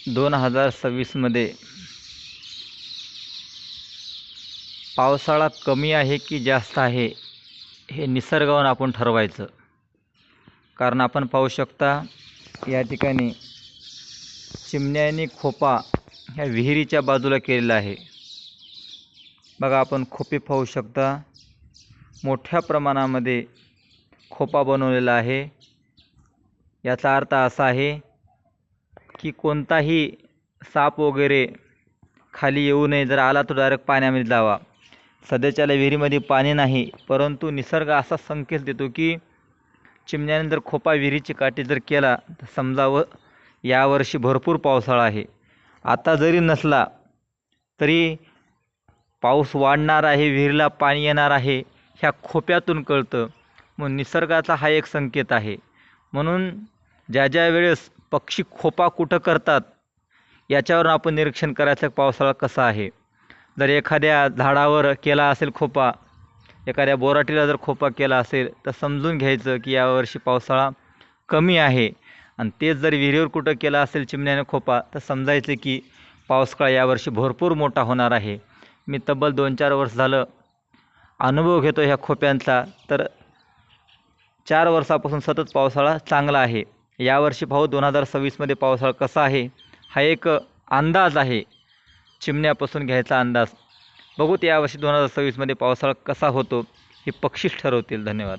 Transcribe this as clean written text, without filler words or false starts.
2026मध्ये पावसाळा कमी आहे की जास्त आहे हे निसर्गावर आपण ठरवायचं. कारण आपण पाहू शकता या ठिकाणी चिमण्यांनी खोपा ह्या विहिरीच्या बाजूला केलेला आहे. बघा, आपण खोपे पाहू शकता. मोठ्या प्रमाणामध्ये खोपा बनवलेला आहे. याचा अर्थ असा आहे की कोणताही साप वगैरे खाली येऊ नये. जर आला तर डायरेक्ट पाण्यामध्ये जावा. सध्याच्याला विहिरीमध्ये पाणी नाही, परंतु निसर्ग असा संकेत देतो की चिमण्याने जर खोपा विहिरीची काठी जर केला तर समजावं यावर्षी भरपूर पावसाळा आहे. आता जरी नसला तरी पाऊस वाढणार आहे, विहिरीला पाणी येणार आहे, ह्या खोप्यातून कळतं. मग निसर्गाचा हा एक संकेत आहे. म्हणून ज्या वेळेस पक्षी खोपा कुठं करतात याच्यावर आपण निरीक्षण करायचं पावसाळा कसा आहे. जर एखाद्या झाडावर केला असेल खोपा, एखाद्या बोराटीला जर खोपा केला असेल तर समजून घ्यायचं की यावर्षी पावसाळा कमी आहे. आणि तेच जर विहिरीवर कुठं केला असेल चिमण्याने खोपा तर समजायचं की पावसाळा यावर्षी भरपूर मोठा होणार आहे. मी तब्बल 2-4 वर्ष झालं अनुभव घेतो ह्या खोप्यांचा. तर 4 वर्षापासून सतत पावसाळा चांगला आहे. यावर्षी पाहू 2026मध्ये पावसाळा कसा आहे हा एक अंदाज आहे, चिमण्यापासून घ्यायचा अंदाज. बघूत यावर्षी 2026मध्ये पावसाळा कसा होतो हे पक्षीच ठरवतील. धन्यवाद.